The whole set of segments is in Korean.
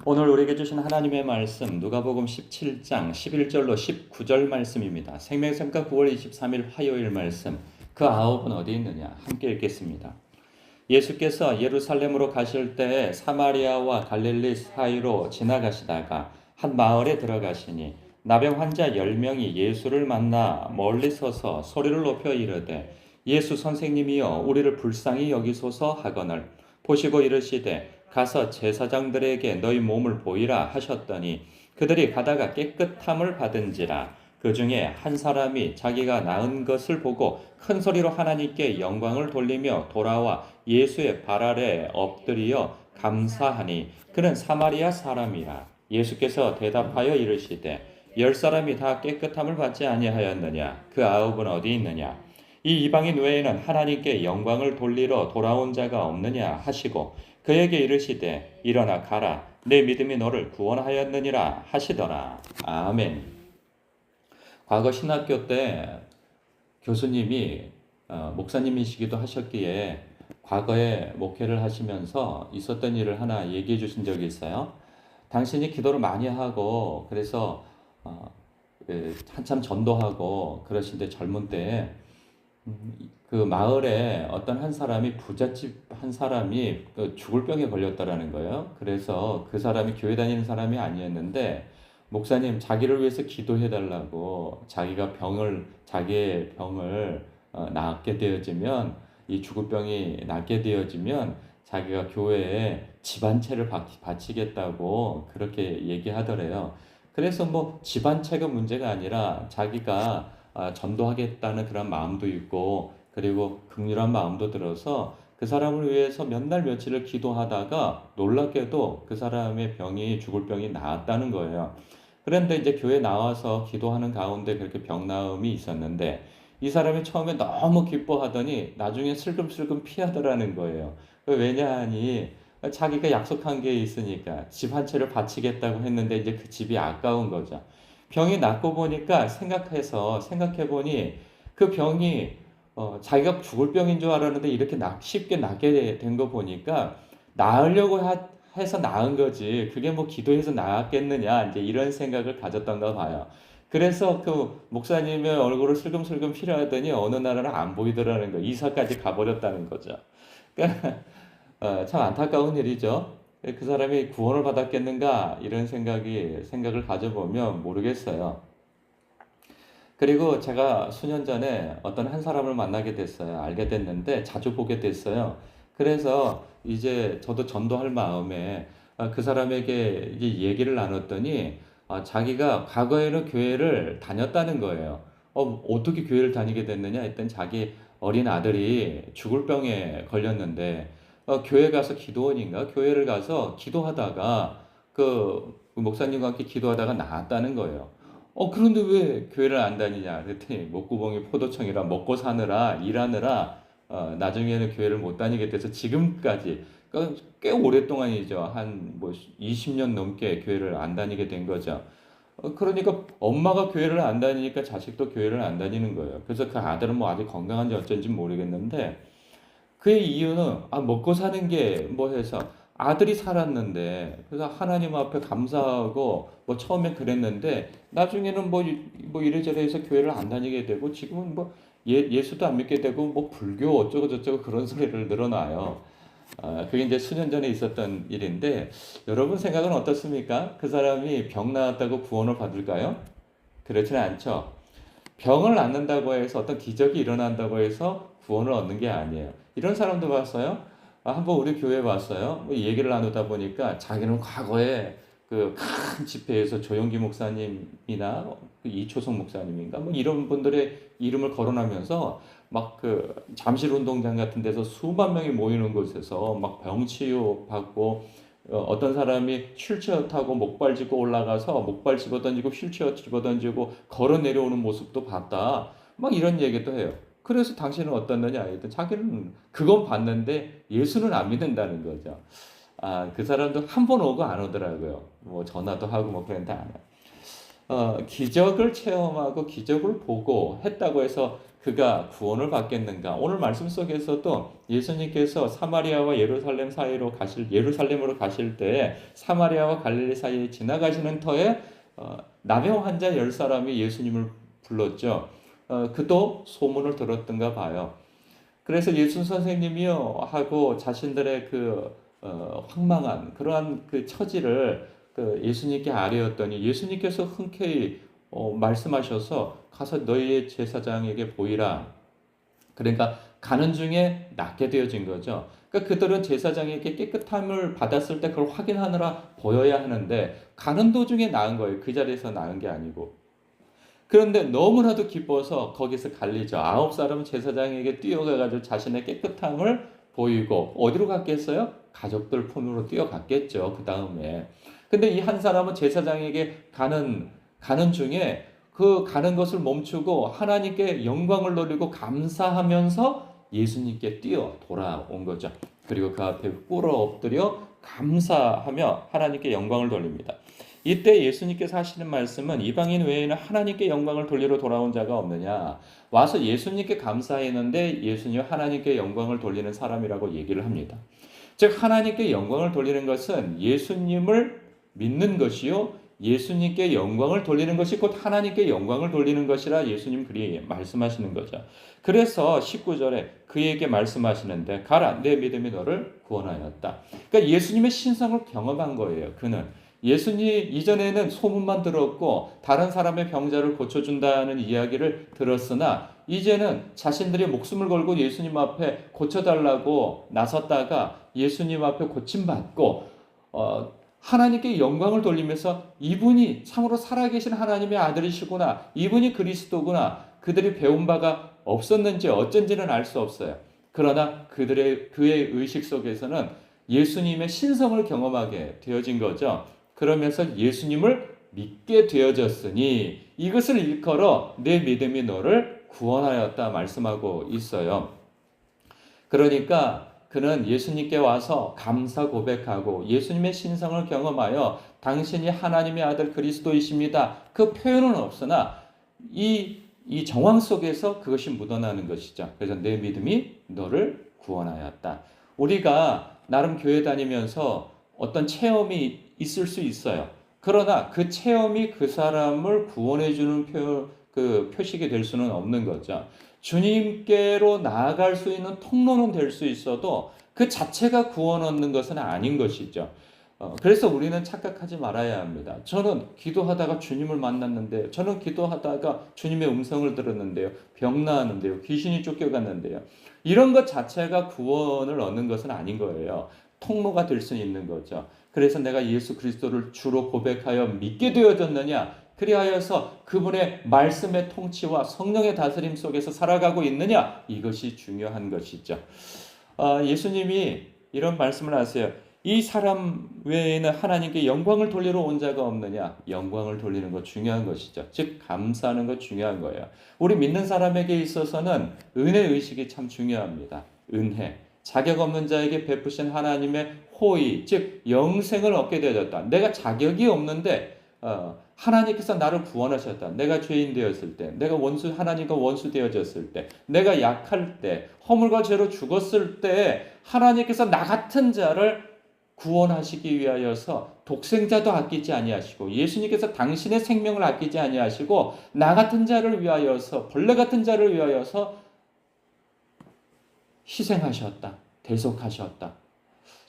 오늘 우리에게 주신 하나님의 말씀 누가복음 17장 11절로 19절 말씀입니다. 생명샘과 9월 23일 화요일 말씀. 그 아홉은 어디 있느냐? 함께 읽겠습니다. 예수께서 예루살렘으로 가실 때에 사마리아와 갈릴리 사이로 지나가시다가 한 마을에 들어가시니 나병 환자 10명이 예수를 만나 멀리 서서 소리를 높여 이르되 예수 선생님이여 우리를 불쌍히 여기소서 하거늘 보시고 이르시되 가서 제사장들에게 너희 몸을 보이라 하셨더니 그들이 가다가 깨끗함을 받은지라. 그 중에 한 사람이 자기가 나은 것을 보고 큰 소리로 하나님께 영광을 돌리며 돌아와 예수의 발 아래 엎드리어 감사하니 그는 사마리아 사람이라. 예수께서 대답하여 이르시되 10사람이 다 깨끗함을 받지 아니하였느냐? 그 아홉은 어디 있느냐? 이 이방인 외에는 하나님께 영광을 돌리러 돌아온 자가 없느냐 하시고 그에게 이르시되 일어나 가라 내 믿음이 너를 구원하였느니라 하시더라. 아멘. 과거 신학교 때 교수님이 목사님이시기도 하셨기에 과거에 목회를 하시면서 있었던 일을 하나 얘기해 주신 적이 있어요. 당신이 기도를 많이 하고 그래서 한참 전도하고 그러실 때 젊은 때에 그 마을에 어떤 한 사람이 부잣집 한 사람이 죽을 병에 걸렸다라는 거예요. 그래서 그 사람이 교회 다니는 사람이 아니었는데 목사님 자기를 위해서 기도해 달라고 자기의 병을 낫게 되어지면 이 죽을 병이 낫게 되어지면 자기가 교회에 집 한 채를 바치겠다고 그렇게 얘기하더래요. 그래서 뭐 집 한 채가 문제가 아니라 자기가 전도하겠다는 그런 마음도 있고 그리고 극률한 마음도 들어서 그 사람을 위해서 몇 날 며칠을 기도하다가 놀랍게도 그 사람의 죽을 병이 나았다는 거예요. 그런데 이제 교회 나와서 기도하는 가운데 그렇게 병 나음이 있었는데 이 사람이 처음에 너무 기뻐하더니 나중에 슬금슬금 피하더라는 거예요. 왜냐하니 자기가 약속한 게 있으니까 집 한 채를 바치겠다고 했는데 이제 그 집이 아까운 거죠. 병이 낫고 보니까 생각해 보니 그 병이 자기가 죽을 병인 줄 알았는데 이렇게 쉽게 낫게 된 거 보니까 나으려고 해서 나은 거지. 그게 뭐 기도해서 나았겠느냐. 이제 이런 생각을 가졌던가 봐요. 그래서 그 목사님의 얼굴을 슬금슬금 필요하더니 어느 날은 안 보이더라는 거. 이사까지 가버렸다는 거죠. 그러니까 참 안타까운 일이죠. 그 사람이 구원을 받았겠는가 이런 생각을 가져보면 모르겠어요. 그리고 제가 수년 전에 어떤 한 사람을 만나게 됐어요. 알게 됐는데 자주 보게 됐어요. 그래서 이제 저도 전도할 마음에 그 사람에게 이제 얘기를 나눴더니 자기가 과거에는 교회를 다녔다는 거예요. 어떻게 교회를 다니게 됐느냐 했더니 자기 어린 아들이 죽을 병에 걸렸는데 교회 가서 기도원인가 교회를 가서 기도하다가 그 목사님과 함께 기도하다가 나았다는 거예요. 그런데 왜 교회를 안 다니냐? 그랬더니 목구멍이 포도청이라 먹고 사느라 일하느라 나중에는 교회를 못 다니게 돼서 지금까지 그러니까 꽤 오랫동안이죠. 한 뭐 20년 넘게 교회를 안 다니게 된 거죠. 그러니까 엄마가 교회를 안 다니니까 자식도 교회를 안 다니는 거예요. 그래서 그 아들은 뭐 아직 건강한지 어쩐지 모르겠는데 그의 이유는 먹고 사는 게 뭐 해서 아들이 살았는데 그래서 하나님 앞에 감사하고 뭐 처음에 그랬는데 나중에는 뭐 이래저래 해서 교회를 안 다니게 되고 지금은 뭐 예수도 안 믿게 되고 뭐 불교 어쩌고 저쩌고 그런 소리를 늘어놔요. 그게 이제 수년 전에 있었던 일인데 여러분 생각은 어떻습니까? 그 사람이 병 나았다고 구원을 받을까요? 그렇지는 않죠. 병을 낫는다고 해서 어떤 기적이 일어난다고 해서 구원을 얻는 게 아니에요. 이런 사람도 봤어요. 한번 우리 교회에 왔어요. 뭐 얘기를 나누다 보니까 자기는 과거에 그 큰 집회에서 조용기 목사님이나 그 이초성 목사님인가 뭐 이런 분들의 이름을 거론하면서 막 그 잠실 운동장 같은 데서 수만 명이 모이는 곳에서 막 병치유 받고 어떤 사람이 휠체어 타고 목발 짚고 올라가서 목발 집어 던지고 휠체어 집어 던지고 걸어 내려오는 모습도 봤다. 막 이런 얘기도 해요. 그래서 당신은 어떻느냐 했더니 자기는 그건 봤는데 예수는 안 믿는다는 거죠. 그 사람도 한 번 오고 안 오더라고요. 뭐 전화도 하고 뭐 그런데 안 해요. 기적을 체험하고 기적을 보고 했다고 해서 그가 구원을 받겠는가? 오늘 말씀 속에서도 예수님께서 사마리아와 예루살렘으로 가실 때 사마리아와 갈릴리 사이에 지나가시는 터에 나병 환자 10사람이 예수님을 불렀죠. 그도 소문을 들었던가 봐요. 그래서 예수 선생님이요 하고 자신들의 황망한 그러한 그 처지를 예수님께 아뢰었더니 예수님께서 흔쾌히 말씀하셔서 가서 너희의 제사장에게 보이라. 그러니까 가는 중에 낫게 되어진 거죠. 그러니까 그들은 제사장에게 깨끗함을 받았을 때 그걸 확인하느라 보여야 하는데 가는 도중에 나은 거예요. 그 자리에서 나은 게 아니고. 그런데 너무나도 기뻐서 거기서 갈리죠. 9사람은 제사장에게 뛰어가가지고 자신의 깨끗함을 보이고 어디로 갔겠어요? 가족들 품으로 뛰어갔겠죠. 그 다음에. 근데 이 한 사람은 제사장에게 가는 중에 그 가는 것을 멈추고 하나님께 영광을 돌리고 감사하면서 예수님께 뛰어 돌아온 거죠. 그리고 그 앞에 꿇어 엎드려 감사하며 하나님께 영광을 돌립니다. 이때 예수님께서 하시는 말씀은 이방인 외에는 하나님께 영광을 돌리러 돌아온 자가 없느냐. 와서 예수님께 감사했는데 예수님 하나님께 영광을 돌리는 사람이라고 얘기를 합니다. 즉 하나님께 영광을 돌리는 것은 예수님을 믿는 것이요. 예수님께 영광을 돌리는 것이 곧 하나님께 영광을 돌리는 것이라 예수님 그리 말씀하시는 거죠. 그래서 19절에 그에게 말씀하시는데 가라 내 믿음이 너를 구원하였다. 그러니까 예수님의 신성을 경험한 거예요. 그는 예수님 이전에는 소문만 들었고 다른 사람의 병자를 고쳐준다는 이야기를 들었으나 이제는 자신들이 목숨을 걸고 예수님 앞에 고쳐달라고 나섰다가 예수님 앞에 고침받고 하나님께 영광을 돌리면서 이분이 참으로 살아계신 하나님의 아들이시구나. 이분이 그리스도구나. 그들이 배운 바가 없었는지 어쩐지는 알 수 없어요. 그러나 그의 의식 속에서는 예수님의 신성을 경험하게 되어진 거죠. 그러면서 예수님을 믿게 되어졌으니 이것을 일컬어 내 믿음이 너를 구원하였다 말씀하고 있어요. 그러니까 그는 예수님께 와서 감사 고백하고 예수님의 신성을 경험하여 당신이 하나님의 아들 그리스도이십니다. 그 표현은 없으나 이 정황 속에서 그것이 묻어나는 것이죠. 그래서 내 믿음이 너를 구원하였다. 우리가 나름 교회 다니면서 어떤 체험이 있을 수 있어요. 그러나 그 체험이 그 사람을 구원해주는 표식이 될 수는 없는 거죠. 주님께로 나아갈 수 있는 통로는 될 수 있어도 그 자체가 구원 얻는 것은 아닌 것이죠. 그래서 우리는 착각하지 말아야 합니다. 저는 기도하다가 주님을 만났는데요. 저는 기도하다가 주님의 음성을 들었는데요. 병 나았는데요. 귀신이 쫓겨갔는데요. 이런 것 자체가 구원을 얻는 것은 아닌 거예요. 통로가 될 수 있는 거죠. 그래서 내가 예수 그리스도를 주로 고백하여 믿게 되어졌느냐? 그리하여서 그분의 말씀의 통치와 성령의 다스림 속에서 살아가고 있느냐? 이것이 중요한 것이죠. 예수님이 이런 말씀을 하세요. 이 사람 외에는 하나님께 영광을 돌리러 온 자가 없느냐? 영광을 돌리는 것 중요한 것이죠. 즉 감사하는 것 중요한 거예요. 우리 믿는 사람에게 있어서는 은혜 의식이 참 중요합니다. 은혜. 자격 없는 자에게 베푸신 하나님의 호의, 즉 영생을 얻게 되어졌다. 내가 자격이 없는데 하나님께서 나를 구원하셨다. 내가 죄인 되었을 때, 내가 하나님과 원수 되어졌을 때, 내가 약할 때, 허물과 죄로 죽었을 때 하나님께서 나 같은 자를 구원하시기 위하여서 독생자도 아끼지 아니하시고 예수님께서 당신의 생명을 아끼지 아니하시고 나 같은 자를 위하여서 벌레 같은 자를 위하여서 희생하셨다. 대속하셨다.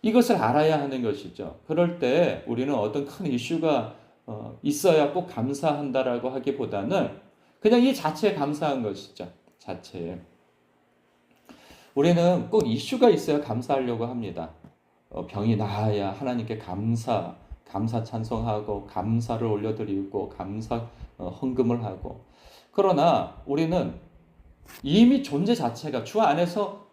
이것을 알아야 하는 것이죠. 그럴 때 우리는 어떤 큰 이슈가 있어야 꼭 감사한다라고 하기보다는 그냥 이 자체에 감사한 것이죠. 자체에. 우리는 꼭 이슈가 있어야 감사하려고 합니다. 병이 나아야 하나님께 감사 찬송하고 감사를 올려드리고 감사 헌금을 하고. 그러나 우리는 이미 존재 자체가 주 안에서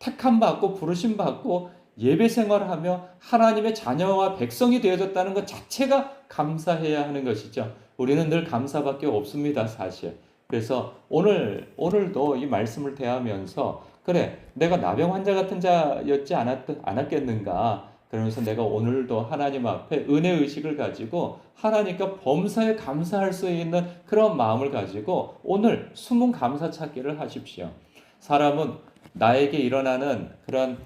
택함 받고 부르심 받고 예배 생활하며 하나님의 자녀와 백성이 되어졌다는 것 자체가 감사해야 하는 것이죠. 우리는 늘 감사밖에 없습니다, 사실. 그래서 오늘도 이 말씀을 대하면서 그래, 내가 나병 환자 같은 자였지 않았겠는가? 그러면서 내가 오늘도 하나님 앞에 은혜 의식을 가지고 하나님께 범사에 감사할 수 있는 그런 마음을 가지고 오늘 숨은 감사 찾기를 하십시오. 사람은 나에게 일어나는 그런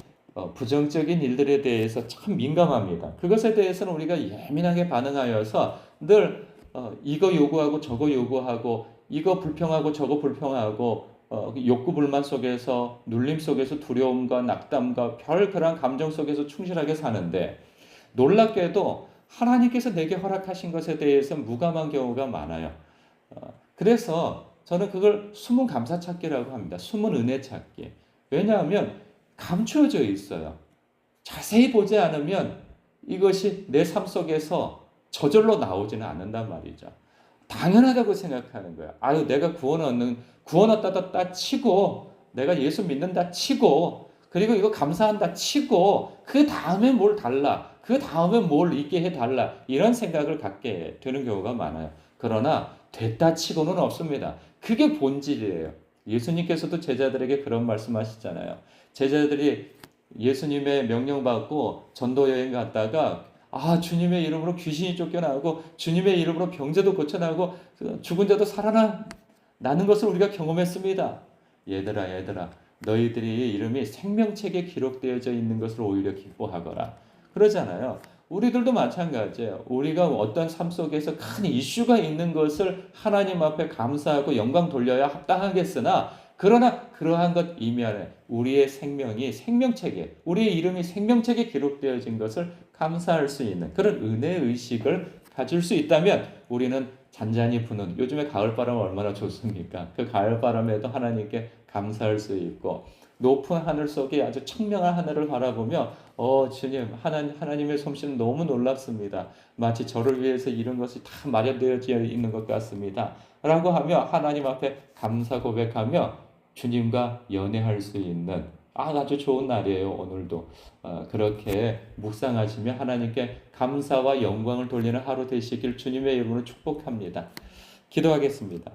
부정적인 일들에 대해서 참 민감합니다. 그것에 대해서는 우리가 예민하게 반응하여서 늘 이거 요구하고 저거 요구하고 이거 불평하고 저거 불평하고 욕구 불만 속에서 눌림 속에서 두려움과 낙담과 별 그런 감정 속에서 충실하게 사는데 놀랍게도 하나님께서 내게 허락하신 것에 대해서 무감한 경우가 많아요. 그래서 저는 그걸 숨은 감사 찾기라고 합니다. 숨은 은혜 찾기. 왜냐하면 감추어져 있어요. 자세히 보지 않으면 이것이 내 삶 속에서 저절로 나오지는 않는단 말이죠. 당연하다고 생각하는 거야. 아유, 내가 구원 얻다 치고, 내가 예수 믿는다 치고, 그리고 이거 감사한다 치고, 그 다음에 뭘 달라, 그 다음에 뭘 있게 해달라, 이런 생각을 갖게 되는 경우가 많아요. 그러나 됐다 치고는 없습니다. 그게 본질이에요. 예수님께서도 제자들에게 그런 말씀하시잖아요. 제자들이 예수님의 명령받고 전도 여행 갔다가 주님의 이름으로 귀신이 쫓겨나고 주님의 이름으로 병자도 고쳐나고 죽은 자도 살아나는 것을 우리가 경험했습니다. 얘들아 너희들이 이름이 생명책에 기록되어져 있는 것을 오히려 기뻐하거라. 그러잖아요. 우리들도 마찬가지예요. 우리가 어떤 삶 속에서 큰 이슈가 있는 것을 하나님 앞에 감사하고 영광 돌려야 합당하겠으나 그러나 그러한 것 이면에 우리의 생명이 생명책에 우리의 이름이 생명책에 기록되어진 것을 감사할 수 있는 그런 은혜 의식을 가질 수 있다면 우리는 잔잔히 부는 요즘에 가을바람 얼마나 좋습니까? 그 가을바람에도 하나님께 감사할 수 있고 높은 하늘 속에 아주 청명한 하늘을 바라보며 주님 하나님의 솜씨는 너무 놀랍습니다. 마치 저를 위해서 이런 것이 다 마련되어져 있는 것 같습니다. 라고 하며 하나님 앞에 감사 고백하며 주님과 연애할 수 있는 아주 좋은 날이에요. 오늘도 그렇게 묵상하시며 하나님께 감사와 영광을 돌리는 하루 되시길 주님의 이름으로 축복합니다. 기도하겠습니다.